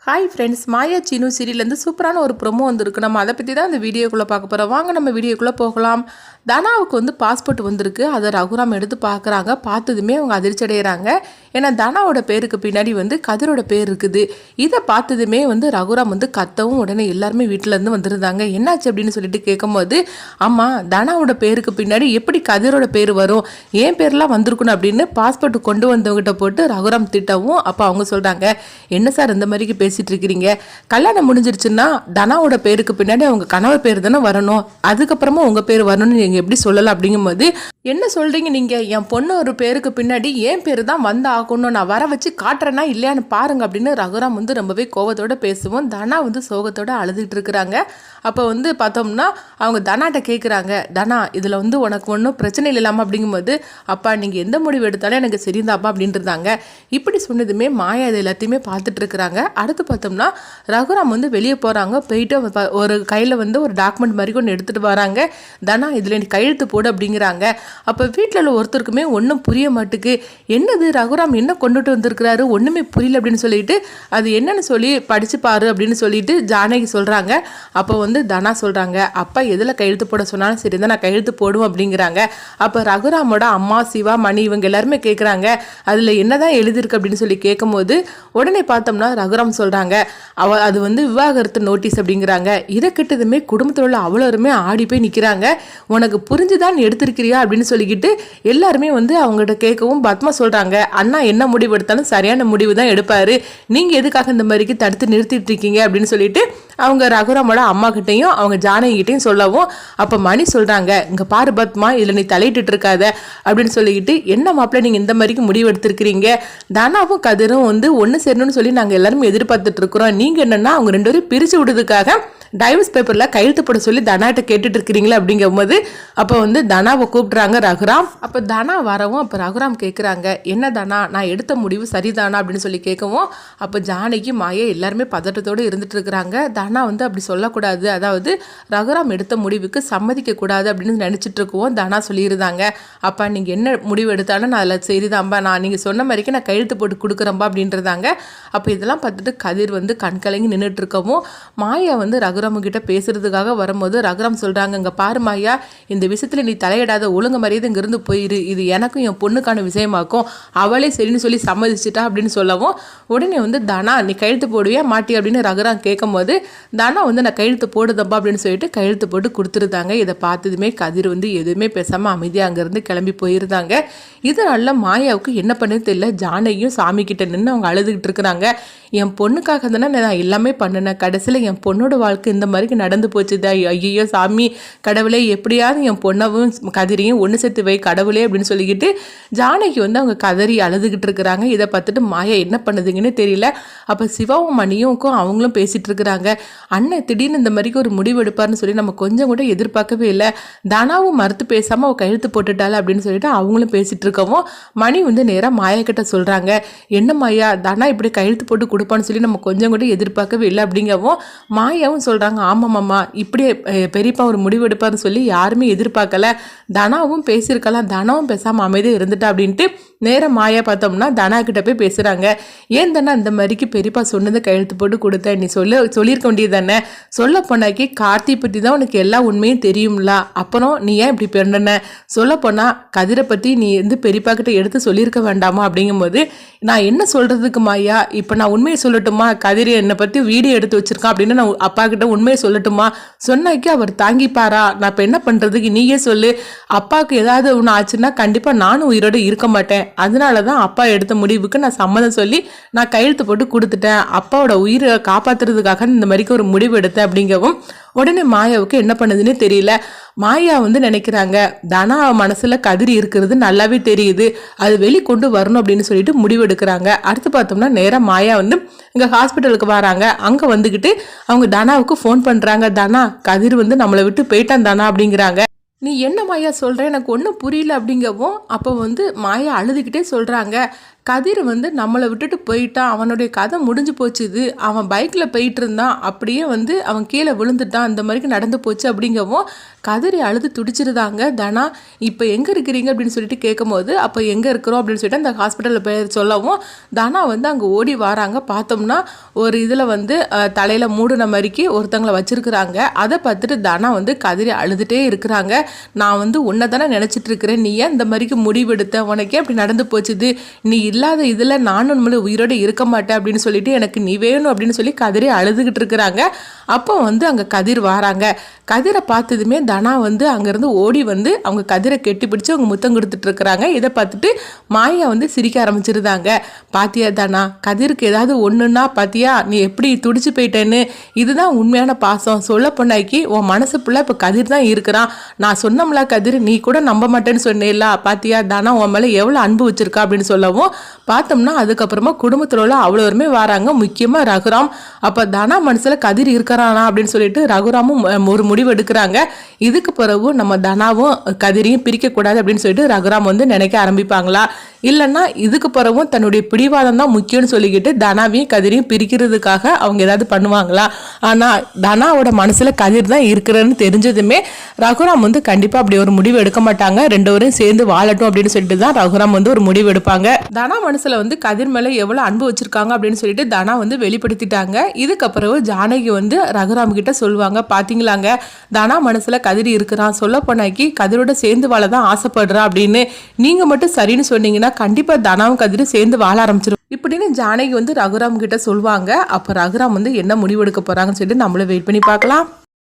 Hi friends, மாயா சீனு சீரியல்லேருந்து சூப்பரான ஒரு promo வந்திருக்கு. நம்ம அதை பற்றி தான் இந்த வீடியோக்குள்ளே பார்க்க போகிறோம். வாங்க நம்ம வீடியோக்குள்ளே போகலாம். தனாவுக்கு பாஸ்போர்ட் வந்திருக்கு. அதை ரகுராம் எடுத்து பார்க்குறாங்க. பார்த்ததுமே அவங்க அதிர்ச்சி அடைகிறாங்க. ஏன்னா தனாவோட பேருக்கு பின்னாடி கதிரோட பேர் இருக்குது. இதை பார்த்ததுமே ரகுராம் கத்தவும் உடனே எல்லாருமே வீட்டிலேருந்து வந்துருந்தாங்க. என்னாச்சு அப்படின்னு சொல்லிட்டு கேட்கும்போது, அம்மா தனாவோட பேருக்கு பின்னாடி எப்படி கதிரோட பேர் வரும், ஏன் பேர்லாம் வந்திருக்கணும் அப்படின்னு பாஸ்போர்ட் கொண்டு வந்தவங்ககிட்ட போட்டு ரகுராம் திட்டவும், அப்போ அவங்க சொல்கிறாங்க, என்ன சார் இந்த மாதிரிக்கு பேசிட்டு இருக்கிறீங்க, கல்யாணம் முடிஞ்சிருச்சுன்னா தனாவோட பேருக்கு பின்னாடி அவங்க கணவர் பேர் தானே வரணும், அதுக்கப்புறமா உங்க பேர் வரணும்னு நீங்க எப்படி சொல்லலாம் அப்படிங்கும்போது, என்ன சொல்றீங்க நீங்க, என் பொண்ணு ஒரு பேருக்கு பின்னாடி என் பேரு தான் ஆகணும், நான் வர வச்சு காட்டுறேன்னா இல்லையான்னு பாருங்க அப்படின்னு ரகுராம் ரொம்பவே கோவத்தோட பேசுவோம். தனா சோகத்தோட அழுதுகிட்டு இருக்கிறாங்க. அப்போ பார்த்தோம்னா அவங்க தனாட்ட கேட்குறாங்க, தனா இதில் உனக்கு ஒன்றும் பிரச்சனை இல்லாமல் அப்படிங்கும்போது, அப்பா நீங்கள் எந்த முடிவு எடுத்தாலும் எனக்கு சரிந்தாப்பா அப்படின்ட்டுருந்தாங்க. இப்படி சொன்னதுமே மாயா இது எல்லாத்தையுமே பார்த்துட்டு இருக்கிறாங்க. அடுத்து பார்த்தோம்னா ரகுராம் வெளியே போகிறாங்க. போயிட்டு ஒரு கையில் ஒரு டாக்குமெண்ட் மாதிரி ஒன்று எடுத்துகிட்டு வராங்க. தனா இதில் நீ கையெழுத்து போடு அப்படிங்கிறாங்க. அப்போ வீட்டில் உள்ள ஒருத்தருக்குமே ஒன்றும் புரிய மாட்டுக்கு, என்னது ரகுராம் என்ன கொண்டுட்டு வந்திருக்கிறாரு, ஒன்றுமே புரியல அப்படின்னு சொல்லிட்டு, அது என்னன்னு சொல்லி படிச்சு பாரு அப்படின்னு சொல்லிட்டு ஜானகி சொல்கிறாங்க. அப்போ தனா சொல்கிறாங்க, அப்பா எதில் கையெழுத்து போட சொன்னாலும் சரி தான் நான் கையெழுத்து போடுவோம் அப்படிங்கிறாங்க. அப்போ ரகுராமோட அம்மா சிவா மணி இவங்க எல்லாருமே கேட்குறாங்க, அதில் என்னதான் எழுதியிருக்கு அப்படின்னு சொல்லி கேட்கும்போது, உடனே பார்த்தோம்னா ரகுராம் சொல்கிறாங்க, அது விவாகரத்து நோட்டீஸ் அப்படிங்கிறாங்க. இதை கிட்டதுமே குடும்பத்தில் உள்ள அவ்வளோருமே ஆடி போய் நிற்கிறாங்க. உனக்கு புரிஞ்சுதான் எடுத்திருக்கிறியா அப்படின்னு சொல்லிக்கிட்டு எல்லாருமே அவங்ககிட்ட கேட்கவும், பத்மா சொல்கிறாங்க, அண்ணா என்ன முடிவு எடுத்தாலும் சரியான முடிவு தான் எடுப்பாரு, நீங்கள் எதுக்காக இந்த மாதிரிக்கு தடுத்து நிறுத்திட்டு இருக்கீங்க அப்படின்னு சொல்லிட்டு அவங்க ரகுராமோட அம்மா கிட்டையும் அவங்க ஜானகிட்டையும் சொல்லவும், அப்போ மணி சொல்கிறாங்க, இங்கே பாரு பத்மா இதில் நீ தலையிட்டு இருக்காத அப்படின்னு சொல்லிக்கிட்டு, என்ன மாப்பிள்ள நீங்கள் இந்த மாதிரிக்கு முடிவு எடுத்திருக்கிறீங்க, தனாவும் கதிரும் ஒன்று சேரணும்னு சொல்லி நாங்கள் எல்லாருமே எதிர்பார்த்துட்டு இருக்கிறோம், நீங்கள் என்னன்னா அவங்க ரெண்டு பேரும் பிரித்து விடுறதுக்காக டைவர்ஸ் பேப்பரில் கையெழுத்து போட சொல்லி தனாட்ட கேட்டுட்டு இருக்கிறீங்களா அப்படிங்கும் போது, அப்போ தனாவை கூப்பிட்றாங்க ரகுராம். அப்போ தனா வரவும் அப்போ ரகுராம் கேட்குறாங்க, என்ன தனா நான் எடுத்த முடிவு சரிதானா அப்படின்னு சொல்லி கேட்கவும், அப்போ ஜானகி மாயா எல்லாருமே பதட்டத்தோடு இருந்துட்டு இருக்கிறாங்க. தனா அப்படி சொல்லக்கூடாது, அதாவது ரகுராம் எடுத்த முடிவுக்கு சம்மதிக்க கூடாது அப்படின்னு நினச்சிட்டு இருக்கவும் தனா சொல்லியிருந்தாங்க, அப்பா நீங்கள் என்ன முடிவு எடுத்தாலும் நான் அதில் சரிதான்பா, நான் நீங்கள் சொன்ன மாதிரிக்கு நான் கையெழுத்து போட்டு கொடுக்குறேன்பா அப்படின்றதாங்க. அப்போ இதெல்லாம் பார்த்துட்டு கதிர் கண்கலங்கி நின்றுட்டு இருக்கவும், மாயா ரகுராம் கிட்ட பேசுறதுக்காக வரும்போது ரகுராம் சொல்றாங்க, இங்க பாரு மாயா, இந்த விஷயத்துல நீ தலையிடாத, ஒழுங்கு மரியாதை இங்கிருந்து போயிரு, இது எனக்கும் என் பொண்ணுக்கான விஷயமாக்கும், அவளே சரின்னு சொல்லி சம்மதிச்சிட்டா அப்படின்னு சொல்லவும், உடனே தனா நீ கையெழுத்து போடுவியா மாட்டி அப்படின்னு ரகுராம் கேட்கும் போது, தனா நான் கையெழுத்து போடுதப்பா அப்படின்னு சொல்லிட்டு கையெழுத்து போட்டு கொடுத்துருந்தாங்க. இதை பார்த்ததுமே கதிர் எதுவுமே பேசாம அமைதியாக அங்கேருந்து கிளம்பி போயிருந்தாங்க. இதனால மாயாவுக்கு என்ன பண்ணது தெரியல. ஜானகியும் சாமி கிட்ட நின்று அவங்க அழுதுகிட்டு இருக்கிறாங்க, என் பொண்ணுக்காக தானே நான் எல்லாமே பண்ணினேன், கடைசியில் என் பொண்ணோட வாழ்க்கை இந்த மாதிரி நடந்து போச்சுதா, ஐயோ சாமி கடவுளே, எப்படியாவது என் பொண்ணவும் கதிரையும் ஒன்று சேர்த்து வை கடவுளே அப்படின்னு சொல்லிக்கிட்டு ஜானகி அவங்க கதறி அழுதுகிட்டு இருக்கிறாங்க. இதை பார்த்துட்டு மாயா என்ன பண்ணுதுங்கன்னு தெரியல. அப்போ சிவாவும் மணியும்க்கும் அவங்களும் பேசிட்டு இருக்கிறாங்க, அண்ணன் திடீர்னு இந்த மாதிரிக்கு ஒரு முடிவு எடுப்பார்னு சொல்லி நம்ம கொஞ்சம் கூட எதிர்பார்க்கவே இல்லை, தனாவும் மறுத்து பேசாமல் அவள் கையெழுத்து போட்டுட்டாள் அப்படின்னு சொல்லிட்டு அவங்களும் பேசிட்டு இருக்கவும், மணி நேராக மாயா கிட்ட சொல்கிறாங்க, என்ன மாயா தனா இப்படி கையெழுத்து போட்டு கொடுப்பான்னு சொல்லி நம்ம கொஞ்சம் கூட எதிர்பார்க்கவே இல்லை அப்படிங்கவும், மாயாவும் சொல்கிறாங்க, ஆமாம்மாம்மா இப்படியே பெரியப்பா ஒரு முடிவு எடுப்பார்னு சொல்லி யாருமே எதிர்பார்க்கல, தனாவும் பேசியிருக்கலாம், தனாவும் பேசாமல் அமைதியாக இருந்துட்டா அப்படின்ட்டு நேராக மாயா பார்த்தோம்னா தனா கிட்ட போய் பேசுகிறாங்க, ஏன் தானே இந்த மாதிரிக்கு பெரியப்பா சொன்னதை கையெழுத்து போட்டு கொடுத்த, நீ சொல்லியிருக்க வேண்டியது தானே, சொல்ல போனாக்கி கார்த்தி பற்றி தான் உனக்கு எல்லா உண்மையும் தெரியும்ல, அப்புறம் நீ ஏன் இப்படி பண்ணன, சொல்ல போனால் கதிரை பற்றி நீ பெரியப்பா கிட்ட எடுத்து சொல்லியிருக்க வேண்டாமா அப்படிங்கும்போது, நான் என்ன சொல்கிறதுக்கு மாயா, இப்போ நான் உண்மையை சொல்லட்டுமா, கதிரை என்னை பற்றி வீடியோ எடுத்து வச்சிருக்கான் அப்படின்னு நான் அப்பா கிட்ட உண்மையை சொல்லட்டுமா, சொன்னாக்கி அவர் தாங்கிப்பாரா, நான் இப்போ என்ன பண்ணுறதுக்கு நீயே சொல்லு, அப்பாவுக்கு ஏதாவது ஒன்று ஆச்சுன்னா கண்டிப்பாக நானும் உயிரோடு இருக்க மாட்டேன், அதனால தான் அப்பா எடுத்த முடிவுக்கு நான் சம்மதம் சொல்லி நான் கையெழுத்து போட்டு கொடுத்துட்டேன், அப்பாவோட உயிரை காப்பாற்றுறதுக்காக இந்த மாதிரிக்கு ஒரு முடிவு எடுத்தேன் அப்படிங்கவும், உடனே மாயாவுக்கு என்ன பண்ணுதுன்னு தெரியல. மாயா நினைக்கிறாங்க, தனா மனசுல கதிரி இருக்கிறது நல்லாவே தெரியுது, அது வெளிக்கொண்டு வரணும் அப்படின்னு சொல்லிட்டு முடிவு எடுக்கிறாங்க. அடுத்து பார்த்தோம்னா நேராக மாயா இங்கே ஹாஸ்பிட்டலுக்கு வராங்க. அங்கே வந்துக்கிட்டு அவங்க தனாவுக்கு ஃபோன் பண்ணுறாங்க, தனா கதிர் நம்மளை விட்டு போயிட்டான் தானா அப்படிங்கிறாங்க. நீ என்ன மாயா சொல்கிற, எனக்கு ஒன்றும் புரியல அப்படிங்கவும், அப்போ மாயா அழுதுகிட்டே சொல்கிறாங்க, கதிர் வந்து நம்மளை விட்டுட்டு போயிட்டான், அவனுடைய கதை முடிஞ்சு போச்சு, இது அவன் பைக்கில் போயிட்டு இருந்தான், அப்படியே வந்து அவன் கீழே விழுந்துட்டான், அந்த மாதிரி நடந்து போச்சு அப்படிங்கவும் கதிரை அழுது துடிச்சிருந்தாங்க தனா. இப்போ எங்கே இருக்கிறீங்க அப்படின்னு சொல்லிட்டு கேட்கும்போது, அப்போ எங்கே இருக்கிறோம் அப்படின்னு சொல்லிட்டு அந்த ஹாஸ்பிட்டலில் போய் சொல்லவும் தனா வந்து அங்கே ஓடி வராங்க. பார்த்தோம்னா ஒரு இதில் வந்து தலையில் மூடின மாதிரிக்கு ஒருத்தங்களை வச்சுருக்குறாங்க. அதை பார்த்துட்டு தனா வந்து கதிரை அழுதுகிட்டே இருக்கிறாங்க. நான் வந்து உன்னை தானே நினச்சிட்டு இருக்கிறேன், நீ ஏன் இந்த மாதிரிக்கு முடிவெடுத்த, உனக்கே அப்படி நடந்து போச்சுது, நீ இல்லாத இதில் நானும் நம்மள உயிரோடு இருக்க மாட்டேன் அப்படின்னு சொல்லிட்டு எனக்கு நீ வேணும் அப்படின்னு சொல்லி கதிரை அழுதுகிட்டு இருக்கிறாங்க. அப்போ வந்து அங்கே கதிர் வராங்க. கதிரை பார்த்ததுமே தனா வந்து அங்கேருந்து ஓடி வந்து அவங்க கதிரை கெட்டி பிடிச்சி அவங்க முத்தம் கொடுத்துட்டு இருக்கிறாங்க. இதை பார்த்துட்டு மாயா வந்து சிரிக்க ஆரம்பிச்சிருந்தாங்க. பாத்தியா தனா, கதிருக்கு ஏதாவது ஒன்றுன்னா பாத்தியா நீ எப்படி துடிச்சு போயிட்டேன்னு, இதுதான் உண்மையான பாசம். சொல்ல பொண்ணாக்கி உன் மனசுக்குள்ள இப்போ கதிர் தான் இருக்கிறான். நான் சொன்னோம்ல கதிர், நீ கூட நம்ப மாட்டேன்னு சொன்னேல்ல, பாத்தியா தனா உன் மேலே எவ்வளோ அன்பு வச்சிருக்கா அப்படின்னு சொல்லவும் பார்த்தோம்னா அதுக்கப்புறமா குடும்பத்தில் உள்ள அவ்வளோருமே வராங்க, முக்கியமாக ரகுராம். அப்போ தனா மனசில் கதிர் இருக்கிறானா அப்படின்னு சொல்லிட்டு ரகுராமும் ஒரு முடிவு எடுக்கிறாங்க. இதுக்கு பிறகு நம்ம தனாவும் கதிரையும் பிரிக்கக்கூடாது அப்படின்னு சொல்லிட்டு ரகுராம் வந்து நினைக்க ஆரம்பிப்பாங்களா, இல்லைன்னா இதுக்கு பிறகும் தன்னுடைய பிடிவாதம் தான் முக்கியம்னு சொல்லிக்கிட்டு தனாவையும் கதிரையும் பிரிக்கிறதுக்காக அவங்க ஏதாவது பண்ணுவாங்களா. ஆனால் தனாவோட மனசில் கதிர் தான் இருக்கிறன்னு தெரிஞ்சதுமே ரகுராம் வந்து கண்டிப்பாக அப்படி ஒரு முடிவு எடுக்க மாட்டாங்க. ரெண்டு பேரும் சேர்ந்து வாழட்டும் அப்படின்னு சொல்லிட்டு தான் ரகுராம் வந்து ஒரு முடிவு எடுப்பாங்க. தனா மனசில் வந்து கதிர் மேலே எவ்வளோ அன்பு வச்சிருக்காங்க அப்படின்னு சொல்லிட்டு தனா வந்து வெளிப்படுத்திட்டாங்க. இதுக்கப்புறம் ஜானகி வந்து ரகுராம் கிட்ட சொல்லுவாங்க, பார்த்தீங்களாங்க தனா மனசில் கதிர் இருக்கிறான், சொல்ல போனாக்கி கதிரோட சேர்ந்து வாழ தான் ஆசைப்படுறான் அப்படின்னு, நீங்கள் மட்டும் சரின்னு சொன்னீங்கன்னா கண்டிப்பாக தனாவும் கதிரும் சேர்ந்து வாழ ஆரம்பிச்சிடும் இப்படின்னு ஜானகி வந்து ரகுராம் கிட்ட சொல்லுவாங்க. அப்போ ரகுராம் வந்து என்ன முடிவெடுக்க போகிறாங்கன்னு சொல்லிட்டு நம்மளும் வெயிட் பண்ணி பார்க்கலாம்.